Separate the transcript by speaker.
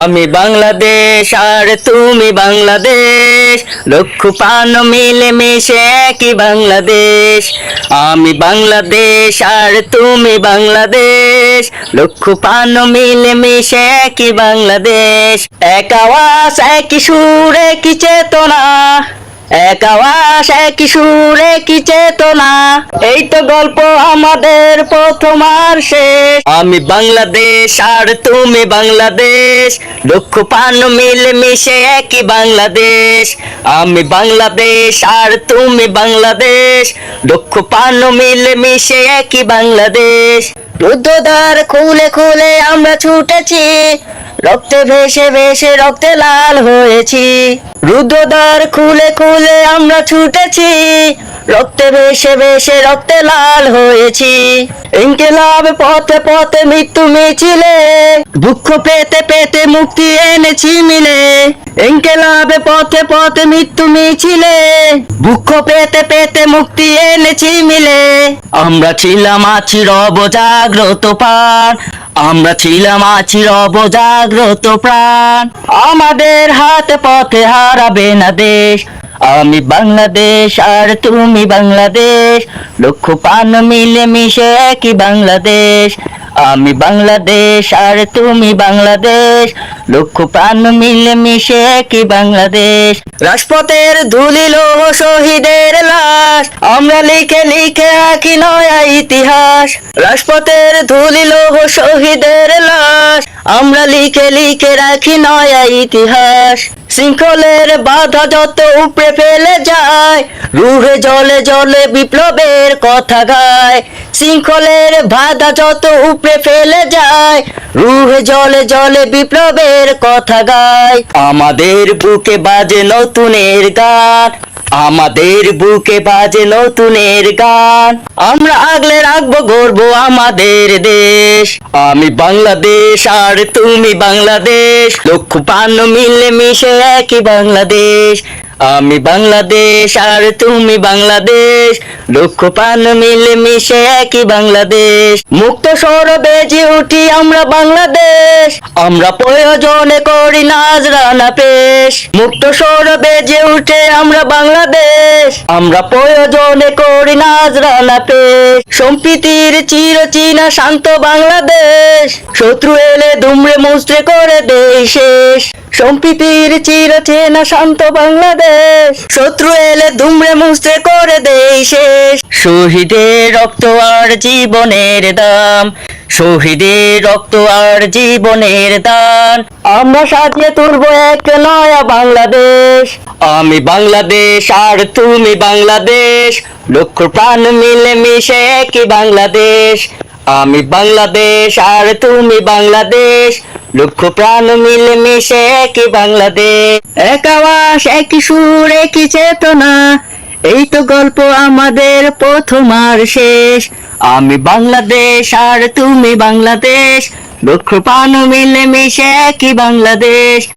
Speaker 1: আমি বাংলাদেশ আর তুমি বাংলাদেশ, লক্ষ প্রাণ মিলে মিশে একই বাংলাদেশ। আমি বাংলাদেশ আর তুমি বাংলাদেশ, লক্ষ প্রাণ মিলে মিশে একই বাংলাদেশ। এক আওয়াজ একই সুর একই চেতনা, এক আওয়াজ একই সুর একই চেতনা, এই তো গল্প আমাদের প্রথম আর শেষ। আমি বাংলাদেশ আর তুমি বাংলাদেশ, লক্ষ প্রাণ মিলে মিশে একই বাংলাদেশ। আমি বাংলাদেশ আর তুমি বাংলাদেশ, লক্ষ প্রাণ মিলে মিশে একই বাংলাদেশ। রুদ্ধদ্বার খুলে খুলে আমরা ছুটেছি, রক্তে ভেসে ভেসে রক্তে লাল হয়েছি। রুদ্ধদ্বার খুলে খুলে আমরা ছুটেছি, রক্তে ভেসে ভেসে রক্তে লাল হয়েছি। ইনকিলাব পথে পথে মৃত্যু মিছিলে, দুঃখ পেতে পেতে মুক্তি এনেছি মিলে। ইনকিলাব পথে পথে মৃত্যু মিছিলে, দুঃখ পেতে পেতে মুক্তি এনেছি মিলে। আমরা ছিলাম আছি রব জাগ্রত প্রাণ, আমরা ছিলাম আছি রব জাগ্রত প্রাণ। আমাদের হাতে পথে হারাবে না দেশ। আমি বাংলাদেশ আর তুমি বাংলাদেশ, লক্ষ প্রাণ মিলে মিশে একই বাংলাদেশ। আমি বাংলাদেশ আর তুমি বাংলাদেশ, লক্ষ প্রাণ মিলে মিশে একই বাংলাদেশ। রাজপথের ধুলি লৌহ শহীদের লাশ, আমরা লিখে লিখে আঁকি নয়া ইতিহাস। রাজপথের ধুলি লৌহ শহীদের লাশ, আমরা লিখে লিখে রাখি নয়া ইতিহাস। শৃঙ্খলের বাধা যত উপড়ে ফেলে যায়, রুহে জলে জলে বিপ্লবের কথা গায়। শৃঙ্খলের বাধা যত উপড়ে ফেলে যায়, রুহে জলে জলে বিপ্লবের কথা গায়। আমাদের বুকে বাজে নতুনের গান, আমাদের বুকে বাজে নতুনের গান। আমরা আগলে রাখবো গর্ব আমাদের দেশ। আমি বাংলাদেশ আর তুমি বাংলাদেশ, লক্ষ প্রাণ মিলে মিশে একই বাংলাদেশ। আমি বাংলাদেশ আর তুমি বাংলাদেশ, লক্ষ প্রাণ মিলে মিশে একই বাংলাদেশ। মুক্ত স্বর বেজে উঠি আমরা বাংলাদেশ, আমরা প্রয়োজনে করি নাজরানা পেশ। মুক্ত স্বর বেজে উঠে আমরা বাংলাদেশ, আমরা প্রয়োজনে করি নাজরানা পেশ। সম্প্রীতির চিরচেনা শান্ত বাংলাদেশ, শত্রু এলে দুমড়ে মুচড়ে করে দেই শেষ। সম্প্রীতির চিরচেনা শান্ত বাংলাদেশ, শত্রু এলে দুমড়ে মুচড়ে করে দেই শেষ। শহীদের রক্ত আর জীবনের দাম, শহীদের রক্ত আর জীবনের দান, আমরা সাজিয়ে তুলবো এক নয়া বাংলাদেশ। আমি বাংলাদেশ আর তুমি বাংলাদেশ, লক্ষ প্রাণ মিলে মিশে একই বাংলাদেশ। আমি বাংলাদেশ আর তুমি বাংলাদেশ, লক্ষ প্রাণ মিলে মিশে একই বাংলাদেশ। এক আওয়াজ একই সুর একই চেতনা, এই তো গল্প আমাদের প্রথম আর শেষ। আমি বাংলাদেশ আর তুমি বাংলাদেশ, লক্ষ প্রাণ মিলে মিশে একই বাংলাদেশ।